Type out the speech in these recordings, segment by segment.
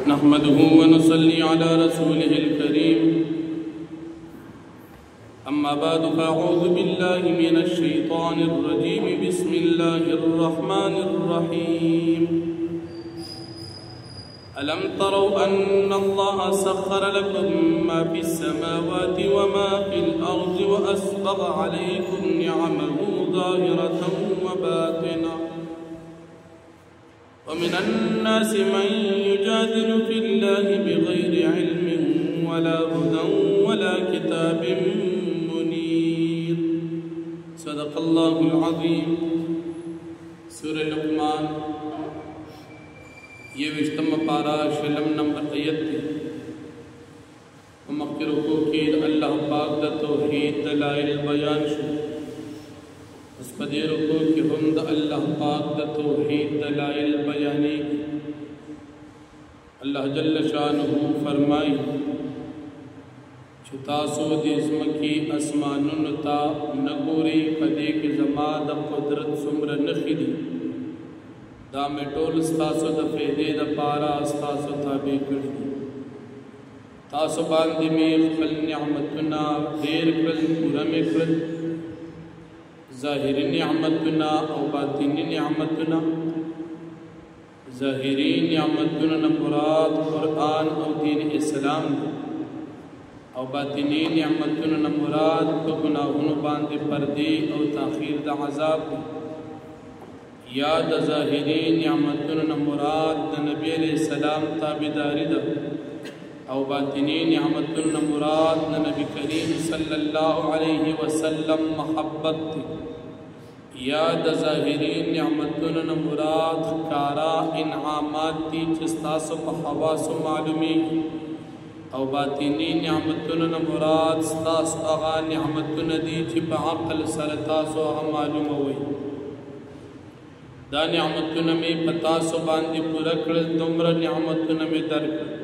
نحمده ونصلي على رسوله الكريم أما بعد فأعوذ بالله من الشيطان الرجيم بسم الله الرحمن الرحيم ألم تروا أن الله سخر لكم ما في السماوات وما في الأرض وأسبغ عليكم نعمه ظاهرة وباطنة ومن الناس من يجادل في الله بغير علم ولا هدى ولا كتاب منير صدق الله العظيم سورة لقمان یہ وشتم پارا شلم نمبر آیت تھی ومخی رکو کی اللہ پاک دا توحید دلائل بیان شو اس پدی رکو کی ہم دا اللہ پاک دا توحید دلائل بیانی اللہ جل شانہ فرمائی چھتاسو دی اسمکی اسمانن تا نگوری پدی کی زمان دا قدرت سمر نخی دی دا میں ٹول استاسو دا فیدے دا پارا استاسو تابع کردی تاسو باندی میں خل نعمتنا دیر کرد پورا میں کرد ظاہری نعمتنا او باطنی نعمتنا ظاہری نعمتنا مراد قرآن او دین اسلام او باطنی نعمتنا مراد گناہون باندی پردی او تاخیر دا عذاب یا دا ظاہری نعمتنا مراد دا نبی علیہ السلام تابداری دا او باطنی نعمتنا مراد دا نبی کریم صلی اللہ علیہ وسلم محبت تھی یا دا ظاہری نعمتنا مراد کارا انعامات تی چستاسو پا حواسو معلومی او باطنی نعمتنا مراد ستاسو اغا نعمتنا دی چی پا عقل سرطاسو اغا معلوم ہوئی دا نعمتنا میں پتاسو باندی پورا کرل دمرا نعمتنا میں در کرل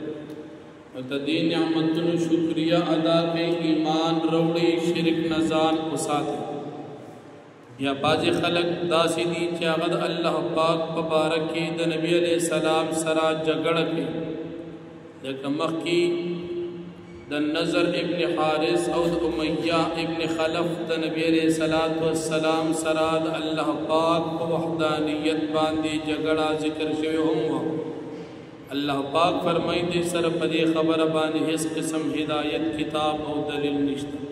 و دا دی نعمتنا شکریہ ادا کے ایمان روڑی شرک نزان اساتے یا باز خلق داسی دی چاگد اللہ پاک پبارکی دا نبی علیہ السلام سرا جگڑ کے لیکن مخی دا نظر ابن حارث او دا امیہ ابن خلف دا نبی علیہ السلام سرا دا اللہ پاک پا وحدانیت باندی جگڑا ذکر شوی ہوں اللہ پاک فرمائی دی سر پدی خبر باندی اس قسم ہدایت کتاب او دلیل نشتا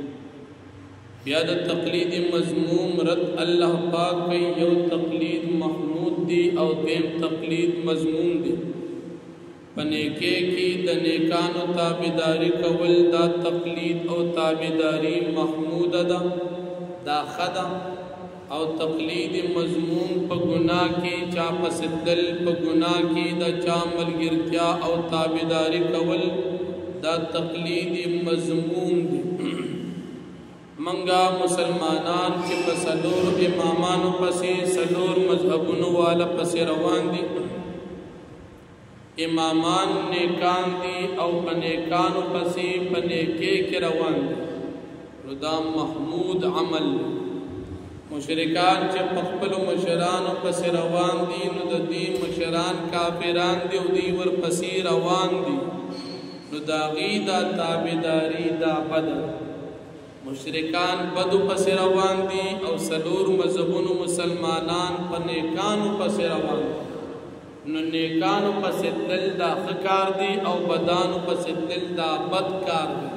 بیاد تقلید مضموم رد اللہ پاک کئی یو تقلید محمود دی او دیم تقلید مضموم دی پنیکے کی دا نیکانو تابداری کول دا تقلید او تابداری محمود دا خدا او تقلید مضموم پا گناہ کی چا پسدل پا گناہ کی دا چا ملگرتیا او تابداری کول دا تقلید مضموم دی منگا مسلمانان چی پسلور امامانو پسی سلور مذہبونو والا پسی روان دی امامان نیکان دی او پنیکانو پسی پنیکے کے روان دی ردام محمود عمل مشرکان چه پخپلو مشرانو پسی روان دی نو دی مشران کافران دی و دی ور پسی روان دی نو دا غیدہ تابداری دا بدر مشرکان بدو پسی روان دی او سلور مذہبونو مسلمانان پنیکانو پسی روان دی نو نیکانو پس دل دا خکار دی او بدانو پس دل دا بدکار دی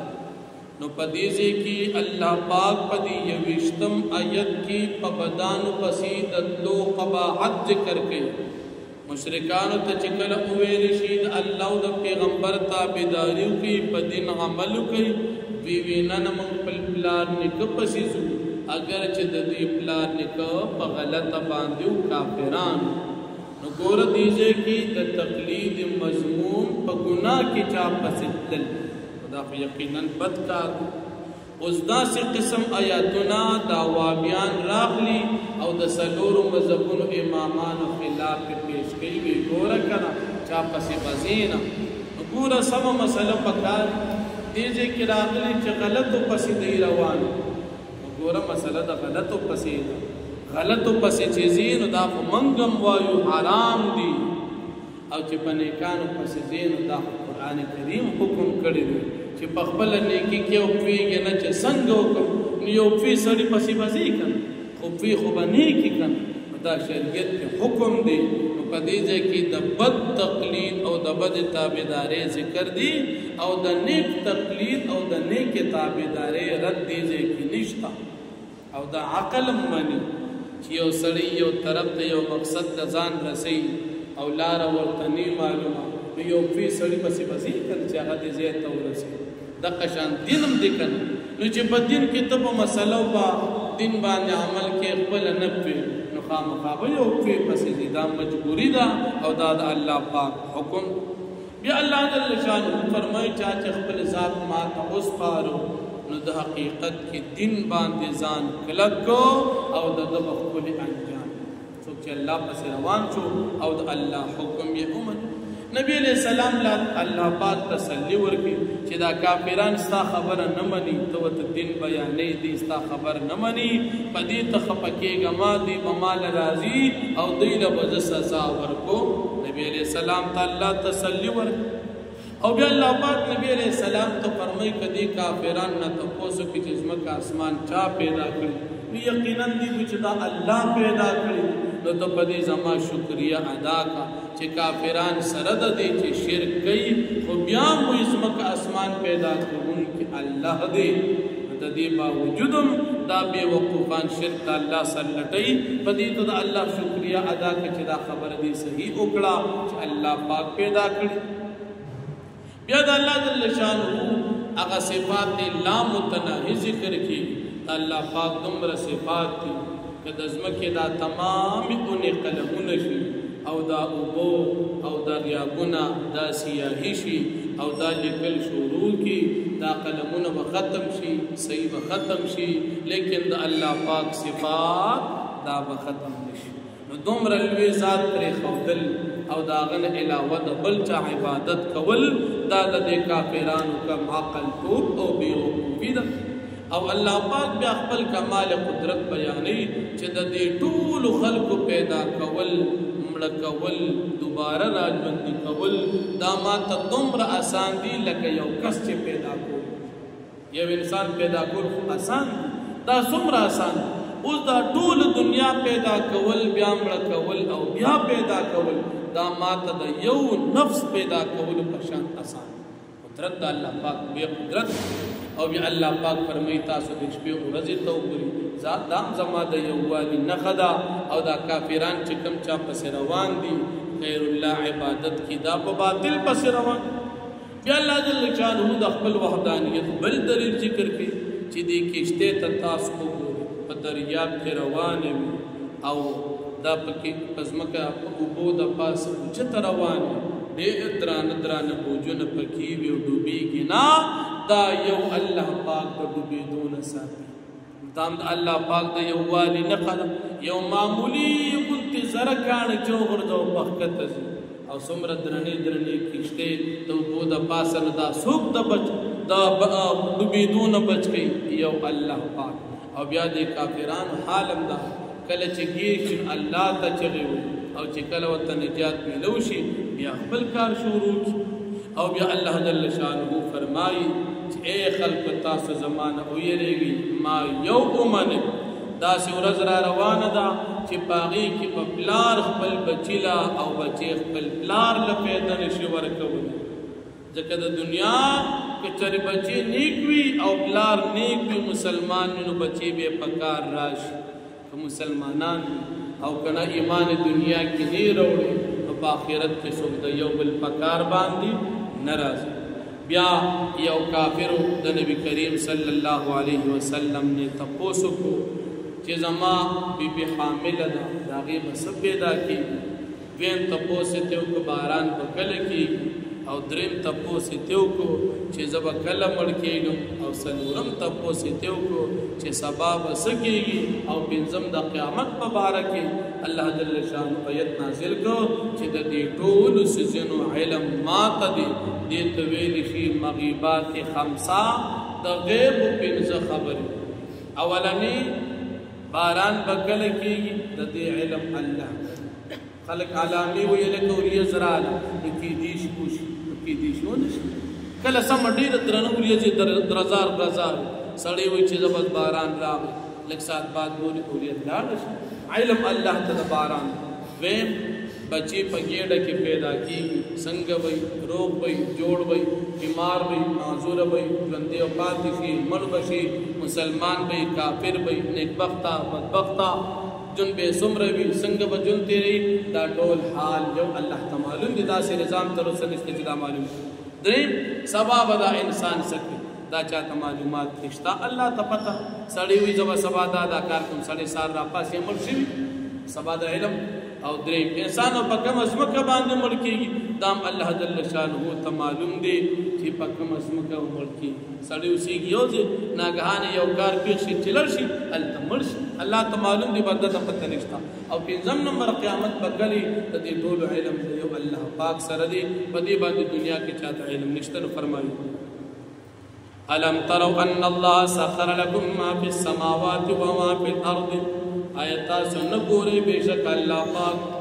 نو پدیزی کی اللہ پاک پدی یوشتم آیت کی پا بدانو پسی دلو قباحت ذکر کے مشرکانو تچکل اوے رشید اللہ دا پیغمبر تابداریو کی بدین عملو کی ویوینن من پلار نکو پسیزو اگر چد دی پلار نکو پا غلط باندیو کافران نگور دیجے کی دا تقلید مضموم پا گناہ کی چاپ پسدل خدا خو یقیناً بدکار اس دا سی قسم آیاتنا دا وابیان راغلی او دا سلور مذہبون امامان خلاف پیش گئی گئی گورا کنا چاپ پسی بزینا گورا سب مسئلہ پکار دیجے کی راغلی چا غلط و پسی دی روان گورا مسئلہ دا غلط و پسی دا غلط و پسی چیزین دا منگم وایو حرام دی او چې په نیکانو پسې ځې نو دا قرآن کریم حکم کړی دی چې په خپله نیکي کې وپوهېږې نه چې څنګه وکړم نو یو پوه سړي پسې به ځې که نه خو پوه خو به نیکي که نه دا شریعت کې حکم دی نو په دې ځای کې د بد تقلید او د بد تابعدارۍ ذکر دی او د نیک تقلید او د نیک تابعدارۍ رد دې ځای کې نشته او دا عقل مني چې یو سړی یو طرف ته یو مقصد ته ځان رسوي او لاره ورته نه معلومه نو یو پوه سړي پسې به ځي که نه چې هغه دې ځای ته ورسوي دغه شان دین هم دی که نه نو چې په دین کې ته په مسلو په دین باندې عمل کې خپله نه پوهېږي نو خامخا به یو پوه پسې ځي دا مجبوري ده او دا د الله پاک حکم بیا الله جل شانه فرمایي چې خپل ذات ما ته وسپارو نو د حقیقت کې دین باندې ځان کلک کو او د ده به ښکلې انجام څوک چې الله پسې روان شو او د الله حکم یې ومني نبی علیہ السلام لا الله پاک تسلی ورکړي چې دا کافران ستا خبره نه مني ته ورته دین بیانې دي ستا خبر نه مني په دې ته خفه کېږه ما دي به ماله راځي او دوی له به زه سزا ورکو نبی علیہ السلام ته الله تسلی ورکړي او بیا الله پاک نبی علیہ السلام ته فرمایي که دې کافران نه تپوس وکړي چې ځمکه اسمان چا پیدا کړي یقینا دې چې دا الله پیدا کړي نو ته په دې زما شکریه ادا کا چې کافران سره د دې چې شرک کوي خو بیا مو ځمکه اسمان پیدا کوونکی الله دی د دې باوجود دا بې وقوفان شرک الله سره لټوي په دې ته د الله شکریه ادا کړه چې دا خبره دې صحیح وکړه چې الله پاک پیدا کړي بیا د الله جل شانه هغه صفات لا متناهي ذکر کړي الله پاک دومره صفات دي که د ځمکې دا تمام اونې قلمونه شي او دا اوبو او دریابونه دا سیاهي شي او دا لیکل شروع کی دا قلمونه به ختم شي صحیح به ختم شي لیکن د الله پاک صفات دا به ختم نشي نو دومره لوی ذات پرې ښودل او د هغه نه علاوه د بل چا عبادت کول دا د دې کافرانو کم عقل توب او بېوقوفي ده او الله پاک بیا خپل کمال قدرت بیانوي چې د دې ټولو خلکو پیدا کول مړه کول دوباره راژوندي کول دا ماته دومره اسان دي لکه یو کس چې پیدا کول یو انسان پیدا کول خو اسان دي دا څومره اسان دي اوس دا ټول دنیا پیدا کول بیا مړه کول او بیا پیدا کول دا ماته د یو نفس پیدا کول په شان اسان قدرت د الله پاک بے قدرت او بیا الله پاک فرمایي تاسو د شپې او ورځې ته وګورئ ذات دام زما د یووالي نښه ده او دا کافران چې کوم چا پسې روان دي غیر الله عبادت کی دا په باطل پسې روان بیا الله جل شانه د خپل وحدانیت بل دلیل ذکر کړي چې دې کشته ته تاسو وګورئ په دریاب کې روان وي او دا پکې پزمکه په اوبو د پاسه اوچته روان ډېر درانه بوجونه پکې وي او ډوبېږي نه دا یو الله پاک د ډوبېدو نه ساتي دا د الله پاک د یووالي نښه ده یو معمولي غوندې زره کاڼه چې وغورځوو په ښکته ځي او څومره درنې کښتۍ د اوبو د پاسه نه دا څوک د ډوبېدو نه بچ کوي یو الله پاک او بیا د کافرانو حال هم ده کله چې ګیر شي الله ته چغې وي او چې کله ورته نجات میلو شي بیا خپل کار شروع کړي او بیا الله جل شانه فرمایي چې اے خلق تاسو زمانه ویریږي ما یو ومنه داسې ورځ را روانه ده چې په هغې کې به پلار خپل بچي له او بچی خپل پلار له پیدا نشي ورکولی ځکه د دنیا که چېرې بچی نیک وي او پلار نیک وي مسلمان وي نو بچی به په کار راشي که مسلمانان او که نه ایمان دنیا کې نه راوړي نو په آخرت کې څوک د یو بل په کار باندې نه راځي بیا یو کافرو د نبی کریم صلی الله علیه وسلم نے تپوس کو چې زما بیبي حامله ده د هغې به څه پیدا کېږي دویم تپوس یې ته وکړو باران به کله کېږي او دریم تپوس یې ته وکړو چې زه به کله مړ کېږم او څلورم تپوس یې ته وکړو چې سبا به څه کېږي او پنځم د قیامت په باره کې الله جل شانه آیت نازل کړو چې د دې ټولو څیزونو علم ماته دی دې ته ویلی شي مغیبات خمسه د غیب پنځه خبرې اولنی باران به کله کېږي د دې علم الله خلق علامي وي لکه وریا زراله کی دیش کوش کی دیش ونش کله سم ډیر درنو وریا چې درزار سړی وي چې زبر باران راغی لږ سات بعد بولی وریا لاړ علم الله ته باران ویم بچی په ګېډه کې پیدا کیږي څنګه وي روغ وي جوړ وي بیمار وي معذور وي ژوندی او پاتې شي مړ بشي مسلمان وي کافر وي نیکبخته بدبخته جن به څومره وي څنګه به جون تیری دا ټول حال یو الله ته معلوم دي داسې نظام تر اوسه نشته چې دا معلوم دریم سبا به دا انسان سکي دا چاته معلومات نشته الله ته پته سړی وي زما سبا دا کار کوم سړی سار را پاسې مړ شي سبا د علم او دریم انسان په کوم ځمکه باندې مړ کېږي دام الله جل شانه ته معلوم دی چې په کوم ځمکه مړ کېږي سړی اوسېږي یو ځای ناګهانه یو کار پېښ شي چې لړ شي هلته مړ شي الله ته معلوم دی بنده ته پته نشته او پنځم نمبر قیامت به کلي د دې ټولو علم د یو الله پاک سره دی په دې باندې دنیا کې چاته علم نشته نو فرمایي ألم تروا أن الله سخر لكم ما في السماوات وما في الأرض آیتا سنګوري بشک الله پاک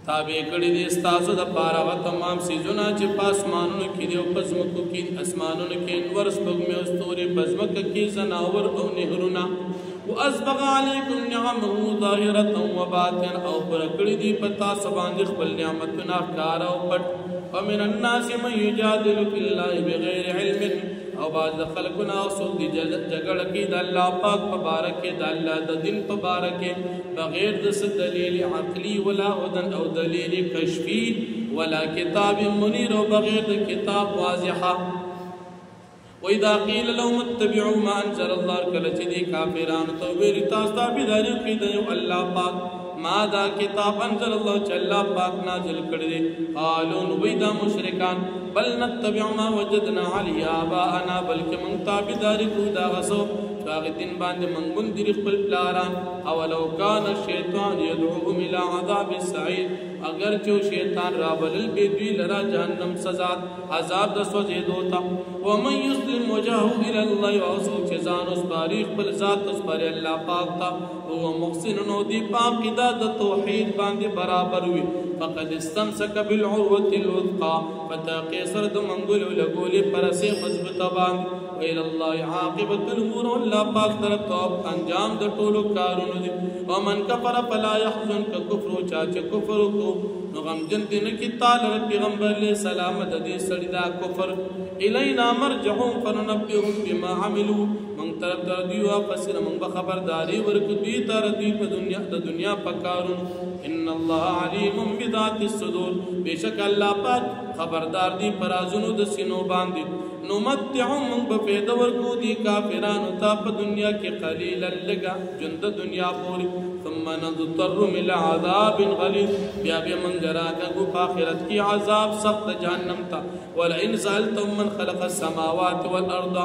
تابع کړی دي ستاسو د پاره و تمام سيزونه چې پاسمانونو کې دي او پزمکو کې اسمانونو کې انور سپوږمۍ او ستوري پزمکو کې زناور او نهرونه واسبغ عليكم نعمه ظاهره وباطن او پر کړی دي پتا سباندې خپل نعمتونه ښکار او پټ ومن الناس من يجادل في الله بغير علم او باز خلقنا اصول دی جګړه کې د الله پاک په باره کې د الله د دین په باره کې بغیر د دلیل عقلی ولا هدن او دلیل کشفی ولا کتاب منیر او بغیر د کتاب واضحه واذا قيل لهم اتبعوا ما انزل الله کله چې دي کافرانو ته ویل تاسو تابعداري کوي د الله پاک ما دا کتاب انزل الله چې الله پاک نازل کړی دی قالوا ويدا مشرکان بل نتبع ما وجدنا عليه آباءنا بلکې موږ تابعداري کوو دا غسو هغه دین باندې موږ مندري خپل پلاران او لو کان الشیطان يدعوهم الى عذاب السعير اگر چې شیطان راولل به دوی لرا جهنم سزا عذاب د سوځېدو تا ومن يسلم وجهه الى الله واسو چې ځان اوس تاریخ بل ذات اوس پر الله پاک تا او محسن نو دی پاک د توحید باندې برابر وي فقد استمسك بالعروه الوثقى فتاقي سر د منګول لګولې پرسه مضبوطه باندې وإلى الله عاقبة الأمور الله پاک طرف تو انجام د ټولو کارونو دي ومن كفر فلا يحزنك كفر چا کفر کو نو غم جن دین کی تعالی پیغمبر علیہ السلام د دې سړی دا کفر الینا مرجعهم فننبئهم بما عملوا من طرف د دی واپس من خبرداري ورک دی تر دی په دنیا پکارون ان الله علیم بذات الصدور بیشک الله پاک خبردار دی پرازونو د سینو باندې نو متعهم بفید ورکو دی کافرانو تا په دنیا کې قلیلا لگا جند دنیا پوری ثم نضطر الى عذاب غلیظ بیا به منجرا کو اخرت کی عذاب سخت جہنم تا ولئن سالتم من خلق السماوات والارض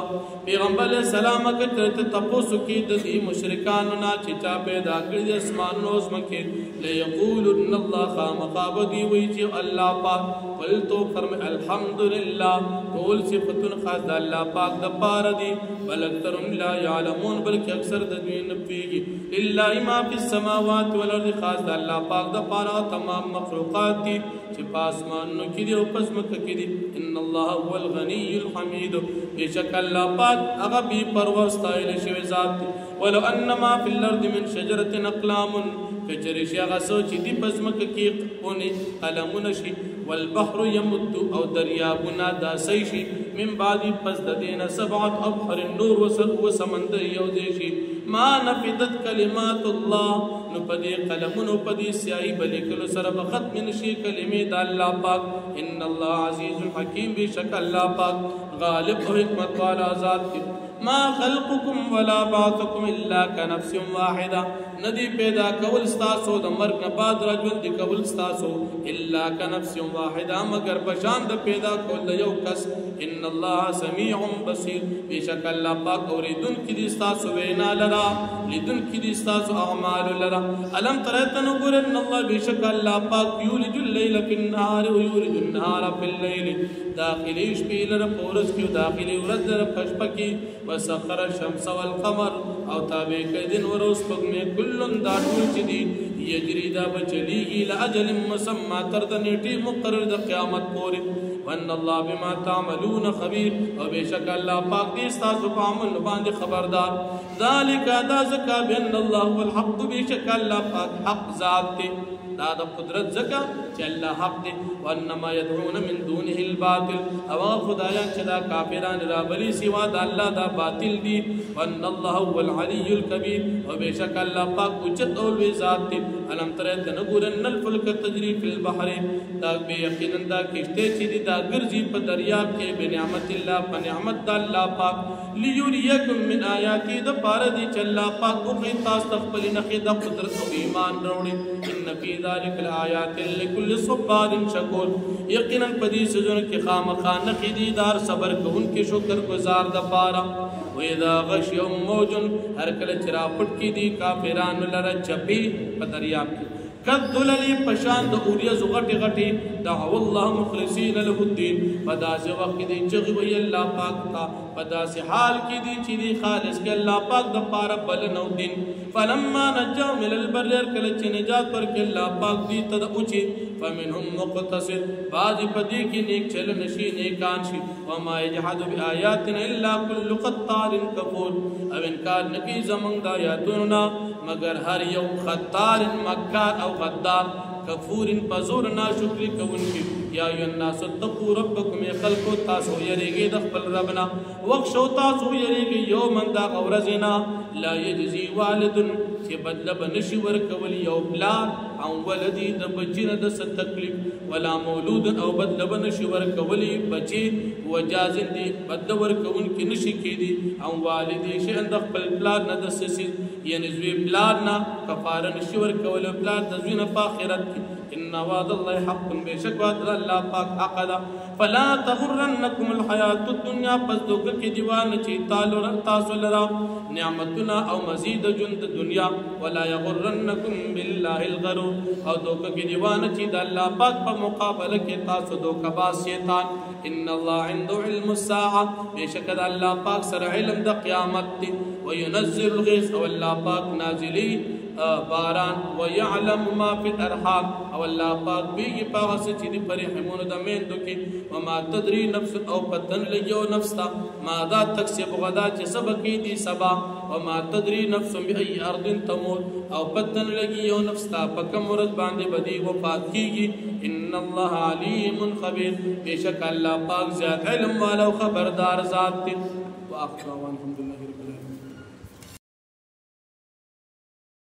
پیغمبر سلام کته تپوسو کی د مشرکان نا چې چا پیدا کړی اسمان نو زمکه ليقولن الله خامقابدي وی چې الله پاک قلتو فرم الحمدلله ټول صفاتن خاص د الله پاک د پاره دي ولکثرهم لا يعلمون بلکې اکثر د دوی نه پیږي الا ما فی السماوات والارض خاص د الله پاک د پاره تمام مخلوقات دي چې پاسمانو کې دي او پسمکه کې دي ان الله هو الغنی الحمید بشک الله پاک هغه بي پروا استایل شوی ذات دی ولو انما فی الارض من شجره اقلام کچری شي هغه سوچ دي پسمکه کې اونې قلمونه شي والبحر يمد او دریابنا داسي شي من بعد پس د دین سبعه ابحر النور وسمندر یوزشي ما نفدت کلمات الله نو پدې قلمونو پدې سیاي بلیکلو سره ختم نشي کلمې د الله پاک ان الله عزیز حکیم بشک الله پاک غالب او حکمت والا ذات ما خلقكم ولا بعثكم الا كنفس واحده ندی پیدا کول استاسو د مرګ نه بعد رجل دی کول استاسو الا كنفس واحده مگر بشان د پیدا کول د یو کس ان الله سميع بصير بشک الله پاک اوریدن کی دی استاسو وینا لرا لیدن کی دی استاسو اعمال لرا الم ترتن ګور ان الله بشک الله پاک یولج الليل في النهار ويولج النهار في الليل داخلي شپې لره پورس کې داخلي ورځ لره پشپکی وسخر الشمس والقمر او تابع کدن وروس پغمه کلن دا ټول چې دي یجری دا بچلیگی لأجل مسمى ترد نیٹی مقرر دا قیامت پوری وان اللہ بما تعملون خبیر و بیشک اللہ پاک دیستا سپامن باند خبردار ذالک دا زکا بین اللہ والحق بیشک اللہ پاک حق ذات تے دا قدرت زکا چی اللہ حق دے وانما یدعون من دونه الباطل او خدایان چدا کافران رابلی سوا دا اللہ دا باطل دی وان اللہ هو العلی الكبیر و بیشک اللہ پاک اچت اولوی ذات دے علم ترہت نگورن الفلک تجری فی البحر دا بے یقینن دا کشتے چی دی دا گرزی پا دریاب کے بنعمت اللہ پا نعمت دا اللہ پاک لیوریکم من آیاتی دا پاردی چا اللہ پاک اخی تاس تخبلی نخی دا قدرت و ایمان روڑی ان فی ذالک الآیات لکل صبار شکور یقینا پدی سجن کی خام خان خیدیدار صبر کو ان کی شکر گزار دا پارا وَإِذَا غَشْيَهُمْ مَوْجٌ ہر کل چرا پٹ کی دی کافران لرا چپی پدریاب کی کالذلل پشان دا اوریز غٹی غٹی دعو اللہ مخلصین له الدین پداس وقت دی چغی وی اللہ پاک تا پداس حال کی دی چی دی خالص کے اللہ پاک دا پارا بلنو دین فلما نجاو من البر کلچ نجات پر کے اللہ پاک دی تد اچی فمنهم مقتصد بعض پدی کی نیک چل نشی نیکان شی وما یجحد بآیاتنا الا کل قطار کفور اب انکار نکی زمان دا یاتوننا مگر ہر یو خطار مکار او غدار کفور پزور ناشکری کون کی یا ایو الناس اتقوا ربکم خلقو تاسو یریگی دخبل ربنا وقشو تاسو یریگی یومن دا غورزنا لا یجزی والدن چی بدلب نشی ورکول یو پلار او ولدی دا بچین دا ست تکلیف ولا مولود او بدلب نشی ورکولی بچی وجازن دی بدل ورکون کی نشی کی دی او والدی شئن دخبل پلار نا دسسی یعنی زوی پلار نا کفار نشی ورکول پلار دزوی نفا خیرت کی ان وعد اللہ حق بیشک وعد اللہ پاک حق دا فلا تغرنکم الحیات الدنیا پس دوکر کی دیوان چی تالو تاسو لرا نعمتنا او مزید جند دنیا ولا یغرنکم باللہ الغرور او دوکر کی دیوان چی دا اللہ پاک پا مقابل کے تاسو دوکر باس شیطان ان اللہ عندو علم الساعة بیشک دا اللہ پاک سر علم دا قیامت تی وینزل الغیث او اللہ پاک نازلی باران ویعلم ما فی الارحام او اللہ پاک بیگی پاغس چیدی پریحمون دا میندو کی وما تدری نفس او پتن لگیو نفس تا مادا تکسب غدا چی سبکی دی سبا وما تدری نفس بی ای ارض تموت او پتن لگیو نفس تا پکم ورد باندے بدی وفات کی گی ان اللہ علیم خبیر بیشک اللہ پاک زیاد علم والا و خبردار ذات تی وآخر الحمدللہ